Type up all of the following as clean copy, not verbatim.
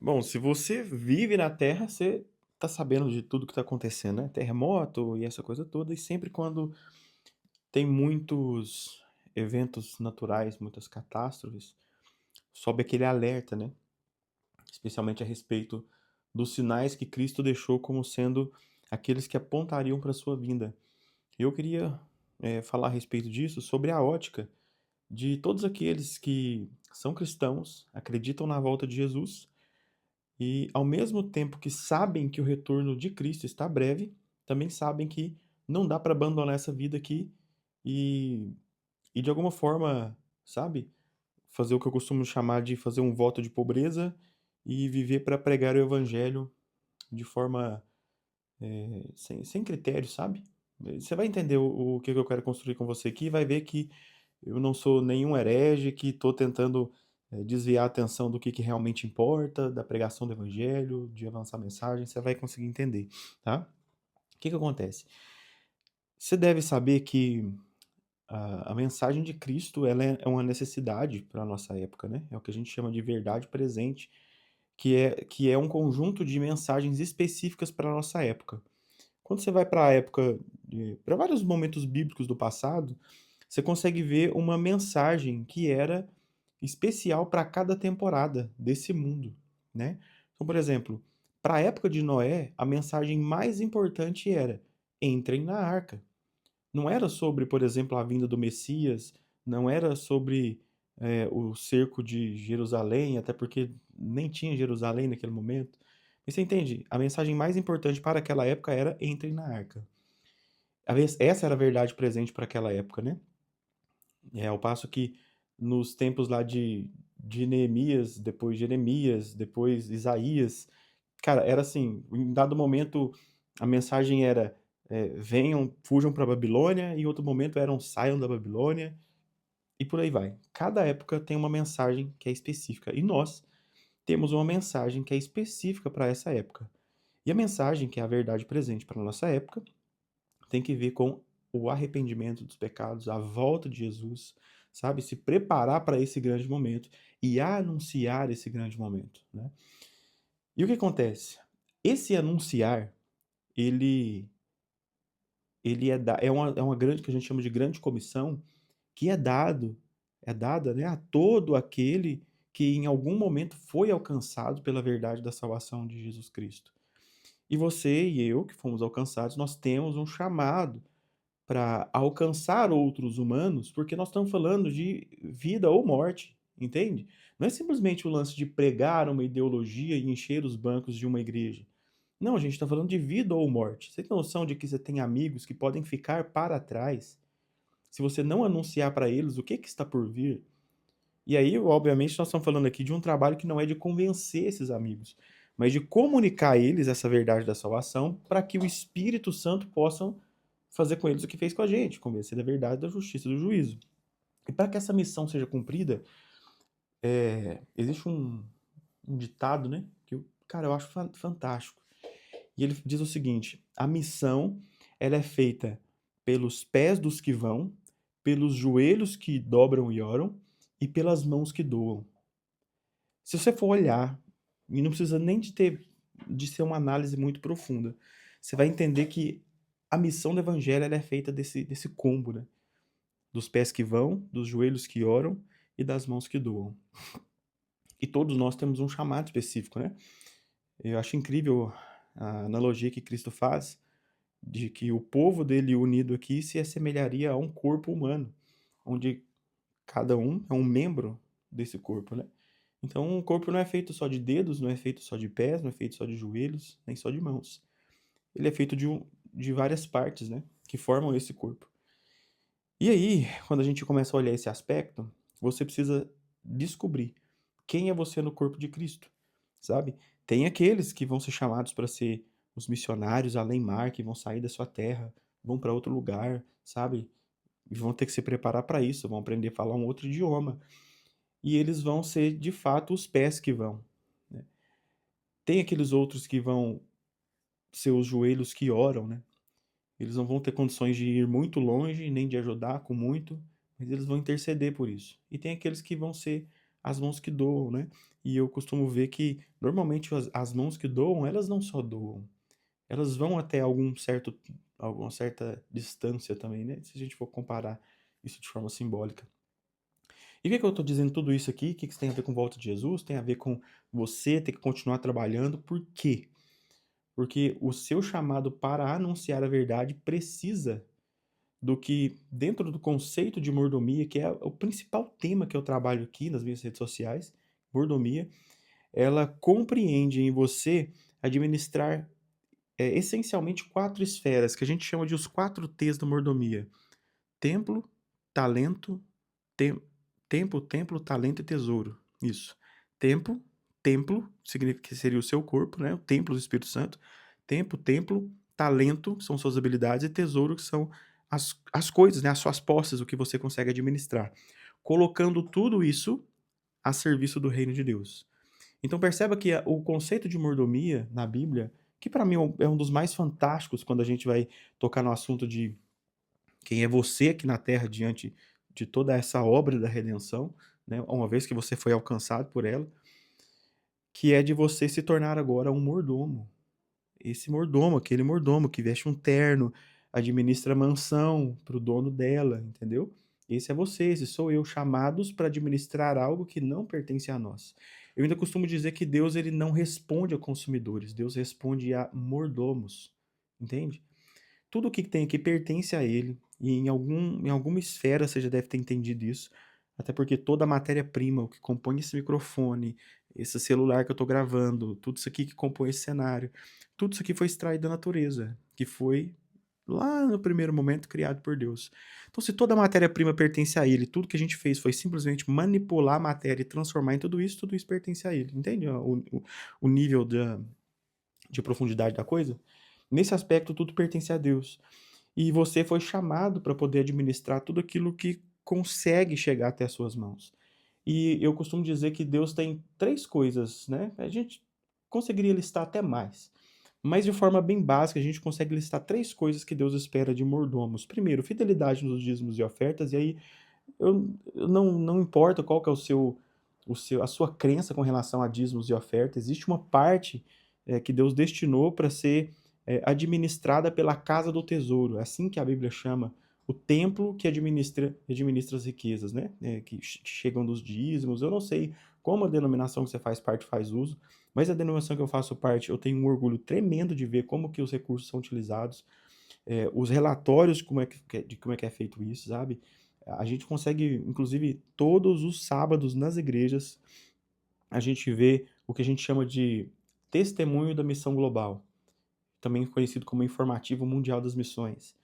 Bom, se você vive na Terra, você tá sabendo de tudo que tá acontecendo, né? Terremoto e essa coisa toda, e sempre quando tem muitos eventos naturais, muitas catástrofes, sobe aquele alerta, né? Especialmente a respeito dos sinais que Cristo deixou como sendo aqueles que apontariam para a sua vinda. Eu queria falar a respeito disso, sobre a ótica de todos aqueles que são cristãos, acreditam na volta de Jesus e, ao mesmo tempo que sabem que o retorno de Cristo está breve, também sabem que não dá para abandonar essa vida aqui e, e, de alguma forma, sabe, fazer o que eu costumo chamar de fazer um voto de pobreza e viver para pregar o evangelho de forma sem critério, sabe? Você vai entender o que eu quero construir com você aqui e vai ver que eu não sou nenhum herege que estou tentando desviar a atenção do que realmente importa, da pregação do evangelho, de avançar a mensagem, você vai conseguir entender, tá? O que acontece? Você deve saber que a mensagem de Cristo ela é uma necessidade para a nossa época, né? É o que a gente chama de verdade presente, que é um conjunto de mensagens específicas para a nossa época. Quando você vai para a época, para vários momentos bíblicos do passado, você consegue ver uma mensagem que era especial para cada temporada desse mundo, né? Então, por exemplo, para a época de Noé, a mensagem mais importante era: entrem na arca. Não era sobre, por exemplo, a vinda do Messias, não era sobre o cerco de Jerusalém, até porque nem tinha Jerusalém naquele momento. Mas você entende? A mensagem mais importante para aquela época era: entrem na arca. Essa era a verdade presente para aquela época, né? Ao passo que nos tempos lá de Neemias, depois Jeremias, depois Isaías, cara, era assim, em dado momento a mensagem era venham, fujam para a Babilônia, e em outro momento eram saiam da Babilônia, e por aí vai. Cada época tem uma mensagem que é específica, e nós temos uma mensagem que é específica para essa época. E a mensagem, que é a verdade presente para a nossa época, tem que ver com o arrependimento dos pecados, a volta de Jesus, sabe? Se preparar para esse grande momento e anunciar esse grande momento, né? E o que acontece? Esse anunciar, ele, é uma grande, que a gente chama de grande comissão, que é dada, né, a todo aquele que em algum momento foi alcançado pela verdade da salvação de Jesus Cristo. E você e eu, que fomos alcançados, nós temos um chamado para alcançar outros humanos, porque nós estamos falando de vida ou morte, entende? Não é simplesmente o lance de pregar uma ideologia e encher os bancos de uma igreja. Não, a gente está falando de vida ou morte. Você tem noção de que você tem amigos que podem ficar para trás se você não anunciar para eles o que está por vir? E aí, obviamente, nós estamos falando aqui de um trabalho que não é de convencer esses amigos, mas de comunicar a eles essa verdade da salvação para que o Espírito Santo possa fazer com eles o que fez com a gente, convencer da verdade, da justiça e do juízo. E para que essa missão seja cumprida, existe um ditado, né? Que cara, eu acho fantástico. E ele diz o seguinte: a missão ela é feita pelos pés dos que vão, pelos joelhos que dobram e oram e pelas mãos que doam. Se você for olhar, e não precisa nem de ser uma análise muito profunda, você vai entender que a missão do evangelho ela é feita desse combo, né? Dos pés que vão, dos joelhos que oram e das mãos que doam. E todos nós temos um chamado específico, né? Eu acho incrível a analogia que Cristo faz de que o povo dele unido aqui se assemelharia a um corpo humano, onde cada um é um membro desse corpo, né? Então, o corpo não é feito só de dedos, não é feito só de pés, não é feito só de joelhos, nem só de mãos. Ele é feito de várias partes, né? Que formam esse corpo. E aí, quando a gente começa a olhar esse aspecto, você precisa descobrir quem é você no corpo de Cristo, sabe? Tem aqueles que vão ser chamados para ser os missionários além-mar, que vão sair da sua terra, vão para outro lugar, sabe? E vão ter que se preparar para isso, vão aprender a falar um outro idioma. E eles vão ser, de fato, os pés que vão, né? Tem aqueles outros que vão ser os joelhos que oram, né? Eles não vão ter condições de ir muito longe, nem de ajudar com muito, mas eles vão interceder por isso. E tem aqueles que vão ser as mãos que doam, né. E eu costumo ver que, normalmente, as mãos que doam, elas não só doam, elas vão até alguma certa distância também, né, se a gente for comparar isso de forma simbólica. E por que eu estou dizendo tudo isso aqui? O que que isso tem a ver com volta de Jesus? Tem a ver com você ter que continuar trabalhando. Por quê? Porque o seu chamado para anunciar a verdade precisa do que, dentro do conceito de mordomia, que é o principal tema que eu trabalho aqui nas minhas redes sociais, mordomia, ela compreende em você administrar essencialmente quatro esferas, que a gente chama de os 4 T's da mordomia: templo, talento, tem templo, talento e tesouro. Isso. Tempo, templo, significa que seria o seu corpo, né, o templo do Espírito Santo. Templo, talento, que são suas habilidades, e tesouro, que são as coisas, né, as suas posses, o que você consegue administrar. Colocando tudo isso a serviço do reino de Deus. Então perceba que o conceito de mordomia na Bíblia, que para mim é um dos mais fantásticos quando a gente vai tocar no assunto de quem é você aqui na terra diante de toda essa obra da redenção, né, uma vez que você foi alcançado por ela, que é de você se tornar agora um mordomo. Esse mordomo, aquele mordomo que veste um terno, administra a mansão para o dono dela, entendeu? Esse é você, esse sou eu, chamados para administrar algo que não pertence a nós. Eu ainda costumo dizer que Deus, ele não responde a consumidores, Deus responde a mordomos, entende? Tudo o que tem aqui pertence a ele, e em alguma esfera você já deve ter entendido isso, até porque toda a matéria-prima, o que compõe esse microfone, esse celular que eu estou gravando, tudo isso aqui que compõe esse cenário, tudo isso aqui foi extraído da natureza, que foi lá no primeiro momento criado por Deus. Então, se toda a matéria-prima pertence a ele, tudo que a gente fez foi simplesmente manipular a matéria e transformar em tudo isso pertence a ele. Entende o nível de profundidade da coisa? Nesse aspecto, tudo pertence a Deus. E você foi chamado para poder administrar tudo aquilo que consegue chegar até as suas mãos. E eu costumo dizer que Deus tem 3 coisas, né, a gente conseguiria listar até mais, mas de forma bem básica a gente consegue listar 3 coisas que Deus espera de mordomos. Primeiro, fidelidade nos dízimos e ofertas, e aí eu não importa qual que é a sua crença com relação a dízimos e ofertas, existe uma parte, que Deus destinou para ser, administrada pela casa do tesouro, é assim que a Bíblia chama o templo que administra as riquezas, né, que chegam dos dízimos. Eu não sei como a denominação que você faz parte faz uso, mas a denominação que eu faço parte, eu tenho um orgulho tremendo de ver como que os recursos são utilizados, os relatórios, de como é que é feito isso, sabe? A gente consegue, inclusive, todos os sábados nas igrejas, a gente vê o que a gente chama de testemunho da missão global, também conhecido como informativo mundial das missões.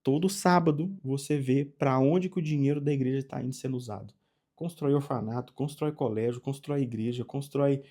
Todo sábado você vê para onde que o dinheiro da igreja está indo sendo usado. Constrói orfanato, constrói colégio, constrói igreja, constrói.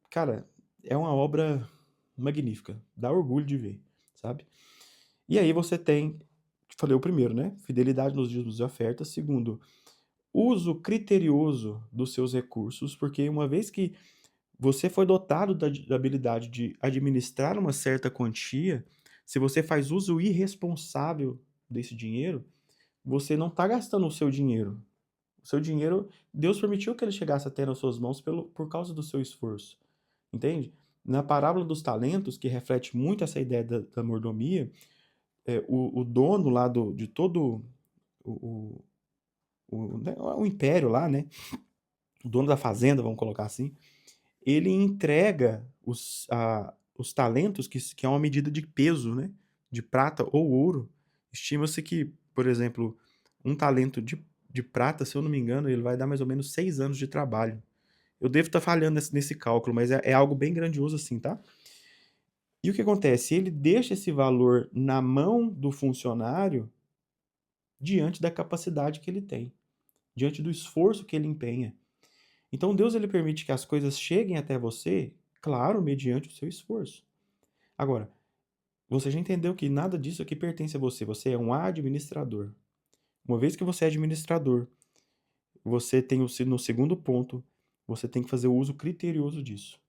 Cara, é uma obra magnífica. Dá orgulho de ver, sabe? E aí você tem, falei o primeiro, né? Fidelidade nos dízimos e ofertas. Segundo, uso criterioso dos seus recursos, porque uma vez que você foi dotado da habilidade de administrar uma certa quantia, se você faz uso irresponsável desse dinheiro, você não está gastando o seu dinheiro. O seu dinheiro, Deus permitiu que ele chegasse até nas suas mãos por causa do seu esforço, entende? Na parábola dos talentos, que reflete muito essa ideia da mordomia, o dono lá de todo o, né, o império lá, né? O dono da fazenda, vamos colocar assim, ele entrega os talentos, que é uma medida de peso, né? De prata ou ouro. Estima-se que, por exemplo, um talento de prata, se eu não me engano, ele vai dar mais ou menos 6 anos de trabalho. Eu devo estar falhando nesse cálculo, mas é algo bem grandioso assim, tá? E o que acontece? Ele deixa esse valor na mão do funcionário diante da capacidade que ele tem, diante do esforço que ele empenha. Então Deus, ele permite que as coisas cheguem até você, claro, mediante o seu esforço. Agora, você já entendeu que nada disso aqui pertence a você, você é um administrador. Uma vez que você é administrador, você tem no segundo ponto, você tem que fazer o uso criterioso disso.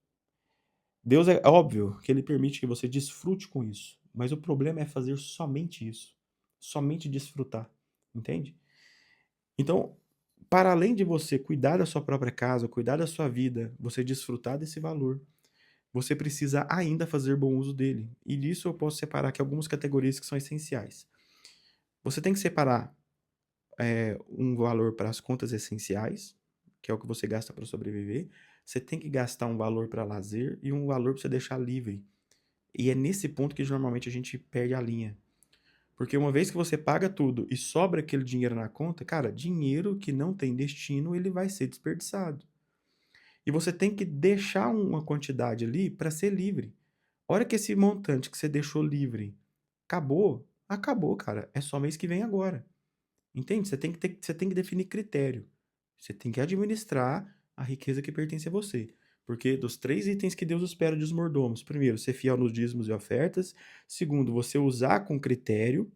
Deus, é óbvio que ele permite que você desfrute com isso, mas o problema é fazer somente isso, somente desfrutar, entende? Então, para além de você cuidar da sua própria casa, cuidar da sua vida, você desfrutar desse valor, você precisa ainda fazer bom uso dele. E disso eu posso separar aqui algumas categorias que são essenciais. Você tem que separar um valor para as contas essenciais, que é o que você gasta para sobreviver. Você tem que gastar um valor para lazer e um valor para você deixar livre. E é nesse ponto que normalmente a gente perde a linha. Porque uma vez que você paga tudo e sobra aquele dinheiro na conta, cara, dinheiro que não tem destino, ele vai ser desperdiçado. E você tem que deixar uma quantidade ali para ser livre. A hora que esse montante que você deixou livre acabou, acabou, cara. É só mês que vem agora. Entende? Você tem que definir critério. Você tem que administrar a riqueza que pertence a você. Porque dos 3 itens que Deus espera dos mordomos, primeiro, ser fiel nos dízimos e ofertas. Segundo, você usar com critério.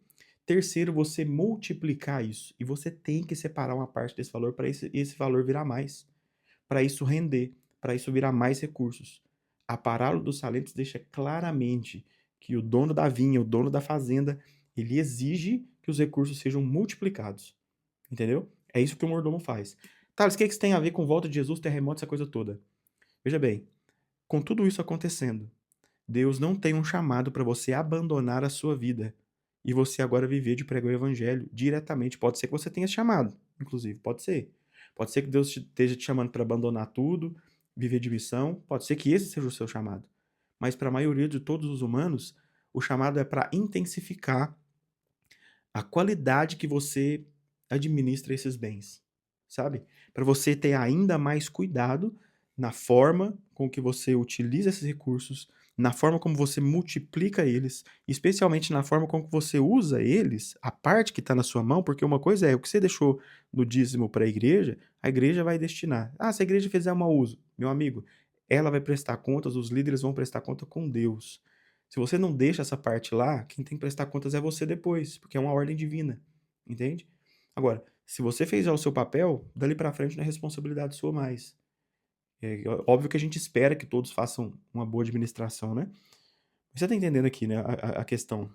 Terceiro, você multiplicar isso. E você tem que separar uma parte desse valor para esse valor virar mais. Para isso render, para isso virar mais recursos. A parábola dos talentos deixa claramente que o dono da vinha, o dono da fazenda, ele exige que os recursos sejam multiplicados. Entendeu? É isso que o mordomo faz. Thales, o que isso tem a ver com volta de Jesus, terremoto, essa coisa toda? Veja bem, com tudo isso acontecendo, Deus não tem um chamado para você abandonar a sua vida e você agora viver de pregar o evangelho diretamente. Pode ser que você tenha esse chamado, inclusive, pode ser. Pode ser que Deus esteja te chamando para abandonar tudo, viver de missão, pode ser que esse seja o seu chamado. Mas para a maioria de todos os humanos, o chamado é para intensificar a qualidade que você administra esses bens, sabe? Para você ter ainda mais cuidado na forma com que você utiliza esses recursos, na forma como você multiplica eles, especialmente na forma como você usa eles, a parte que está na sua mão, porque uma coisa é o que você deixou no dízimo para a igreja vai destinar. Ah, se a igreja fizer mau uso, meu amigo, ela vai prestar contas, os líderes vão prestar conta com Deus. Se você não deixa essa parte lá, quem tem que prestar contas é você depois, porque é uma ordem divina, entende? Agora, se você fez já o seu papel, dali pra frente não é responsabilidade sua mais. É óbvio que a gente espera que todos façam uma boa administração, né? Você tá entendendo aqui, né, a questão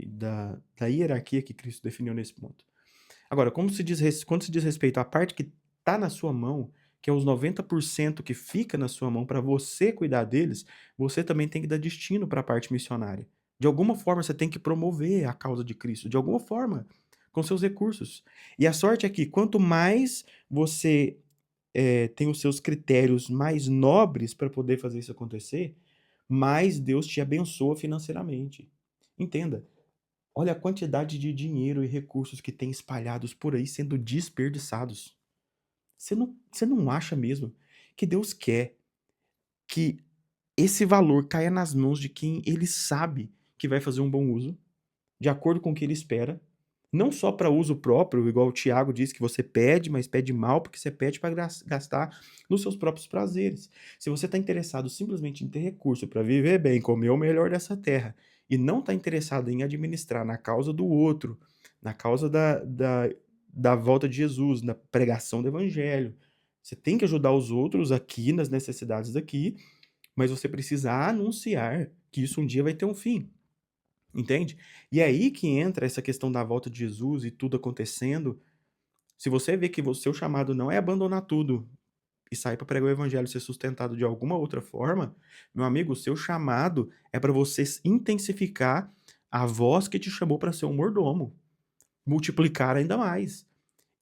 da hierarquia que Cristo definiu nesse ponto. Agora, quando se diz respeito à parte que tá na sua mão, que é os 90% que fica na sua mão para você cuidar deles, você também tem que dar destino para a parte missionária. De alguma forma, você tem que promover a causa de Cristo, de alguma forma, com seus recursos. E a sorte é que quanto mais você tem os seus critérios mais nobres para poder fazer isso acontecer, mais Deus te abençoa financeiramente. Entenda, olha a quantidade de dinheiro e recursos que tem espalhados por aí sendo desperdiçados. Você não acha mesmo que Deus quer que esse valor caia nas mãos de quem ele sabe que vai fazer um bom uso, de acordo com o que ele espera, não só para uso próprio, igual o Tiago diz que você pede, mas pede mal, porque você pede para gastar nos seus próprios prazeres. Se você está interessado simplesmente em ter recurso para viver bem, comer o melhor dessa terra, e não está interessado em administrar na causa do outro, na causa da volta de Jesus, na pregação do evangelho, você tem que ajudar os outros aqui, nas necessidades daqui, mas você precisa anunciar que isso um dia vai ter um fim. Entende? E é aí que entra essa questão da volta de Jesus e tudo acontecendo. Se você vê que o seu chamado não é abandonar tudo e sair para pregar o evangelho e ser sustentado de alguma outra forma, meu amigo, o seu chamado é para você intensificar a voz que te chamou para ser um mordomo, multiplicar ainda mais.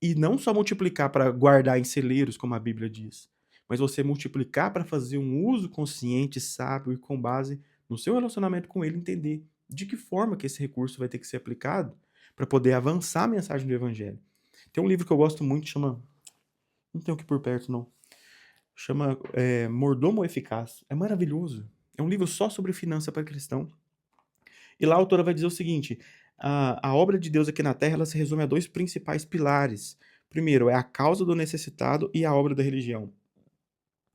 E não só multiplicar para guardar em celeiros, como a Bíblia diz, mas você multiplicar para fazer um uso consciente, sábio e com base no seu relacionamento com ele, entender de que forma que esse recurso vai ter que ser aplicado para poder avançar a mensagem do evangelho. Tem um livro que eu gosto muito, chama... Não tenho aqui por perto, não. Chama Mordomo Eficaz. É maravilhoso. É um livro só sobre finança para cristão. E lá a autora vai dizer o seguinte: a obra de Deus aqui na Terra ela se resume a 2 principais pilares. Primeiro, é a causa do necessitado e a obra da religião.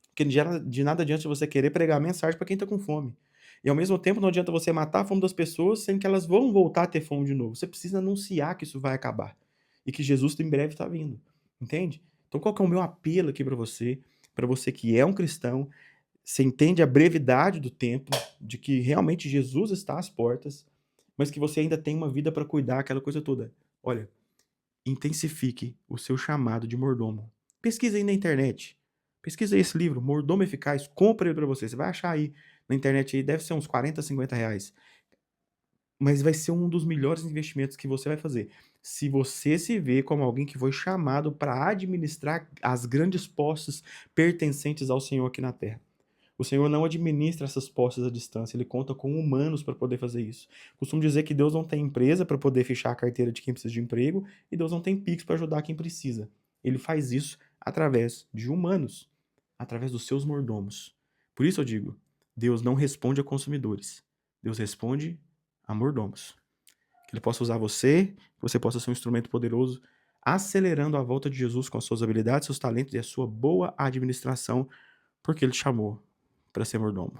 Porque de nada adianta você querer pregar a mensagem para quem está com fome. E ao mesmo tempo não adianta você matar a fome das pessoas sem que elas vão voltar a ter fome de novo. Você precisa anunciar que isso vai acabar. E que Jesus em breve está vindo. Entende? Então qual que é o meu apelo aqui para você? Para você que é um cristão, você entende a brevidade do tempo, de que realmente Jesus está às portas, mas que você ainda tem uma vida para cuidar, aquela coisa toda. Olha, intensifique o seu chamado de mordomo. Pesquisa aí na internet. Pesquisa aí esse livro, Mordomo Eficaz, compra ele para você. Você vai achar aí na internet aí, deve ser uns 40, 50 reais. Mas vai ser um dos melhores investimentos que você vai fazer. Se você se vê como alguém que foi chamado para administrar as grandes posses pertencentes ao Senhor aqui na terra. O Senhor não administra essas posses à distância, ele conta com humanos para poder fazer isso. Costumo dizer que Deus não tem empresa para poder fechar a carteira de quem precisa de emprego e Deus não tem Pix para ajudar quem precisa. Ele faz isso através de humanos, através dos seus mordomos. Por isso eu digo, Deus não responde a consumidores. Deus responde a mordomos. Que ele possa usar você, que você possa ser um instrumento poderoso, acelerando a volta de Jesus com as suas habilidades, seus talentos e a sua boa administração, porque ele te chamou para ser mordomo.